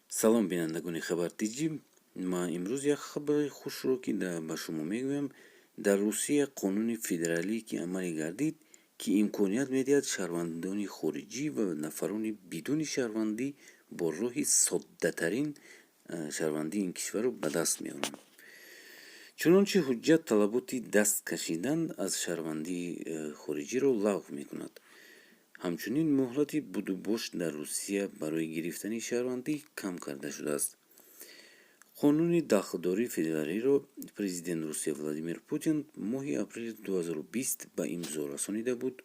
салом бинандагони хабартиҷӣ, ман имрӯз як хабари хушро ки ба шумо мегӯям. Дар Русия қонуни федералие ки амалӣ гардид, ки имконият медиҳад шаҳрвандони хориҷӣ ва нафарони бидуни шаҳрвандӣ бо роҳи соддатарин шаҳрвандии ин кишварро ба даст меоранд. чунончи ҳуҷҷат талаботи даст кашидан аз шаҳрвандии хориҷиро лағв мекунад. ҳамчунин муҳлати будубош дар Русия барои гирифтани шаҳрвандӣ кам карда шудааст. қонуни дахлдории федералиро президенти Русия Владимир Путин моҳи апрели 2020 ба имзо расонида буд.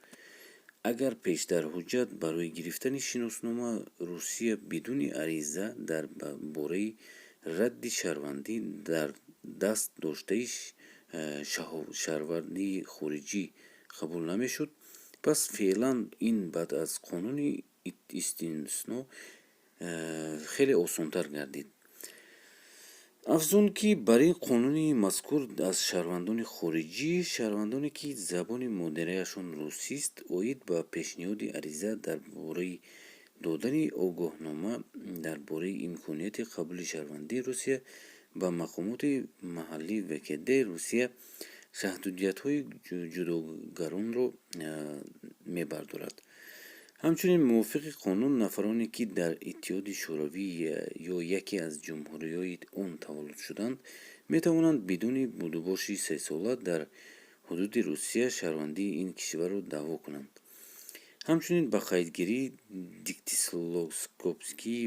агар пештар ҳуҷҷат барои гирифтани шиноснома Русия бидуни ариза дар бораи радди шаҳрвандӣ дар даст доштаи шаҳрвандии хориҷӣ қабул намешуд, пас феълан ин баъд аз қонуни истисно хеле осонтар гардид. афзун ки бар ин қонуни мазкур аз шаҳрвандони хориҷӣ, шаҳрвандоне ки забони модариашон русист, оид ба пешниҳоди ариза дар бораи додани огоҳнома дар бораи имконияти қабули шаҳрвандии Русия ба мақомоти маҳаллӣ ВКД Русия маҳдудиятҳои ҷудогаронро мебардорад. ҳамчунин мувофиқи қонун, нафароне ки дар Иттиҳоди Шӯравӣ ё яке аз ҷумҳуриҳои он таваллуд шуданд, метавонанд бидуни будубоши 3 сола дар ҳудуди Русия шаҳрвандии ин кишварро даъво кунанд. ҳамчунин ба қайдгирии диктисловскопскии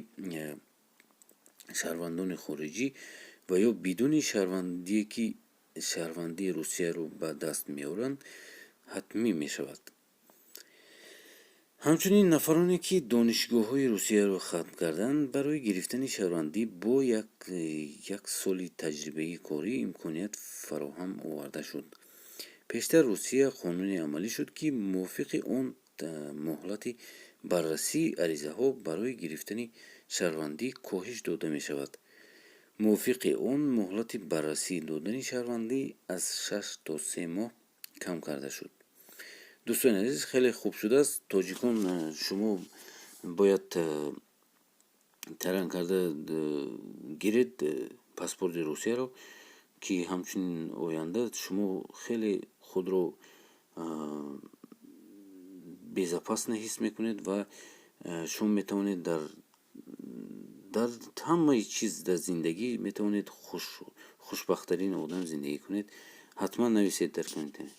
шаҳрвандони хориҷӣ ва ё бидуни шаҳрвандие ки шаҳрвандии Русияро ба даст меоранд ҳатмӣ мешавад. ҳамчунин нафароне ки донишгоҳҳои Русияро хатм карданд, барои гирифтани шаҳрвандӣ бо як соли таҷрибаи корӣ имконият фароҳам оварда шуд. пештар Русия қонуне амалӣ шуд, ки мувофиқи он муҳлати баррасии аризаҳо барои гирифтани шаҳрвандӣ коҳиш дода мешавад. мувофиқи он муҳлати баррасии додани шаҳрвандӣ аз 6 то 3 моҳ кам карда шуд. дӯстони азиз, хеле хуб шудааст. тоҷикон, шумо бояд таран карда гиред паспорти Русияро, ки ҳамчунин оянда шумо хеле худро безопасно ҳис мекунед ва шумо метавонед дар ҳамаи чиз дар зиндагӣ метавонед хушбахттарин одам зиндагӣ кунед. ҳатман нависед дар комментария.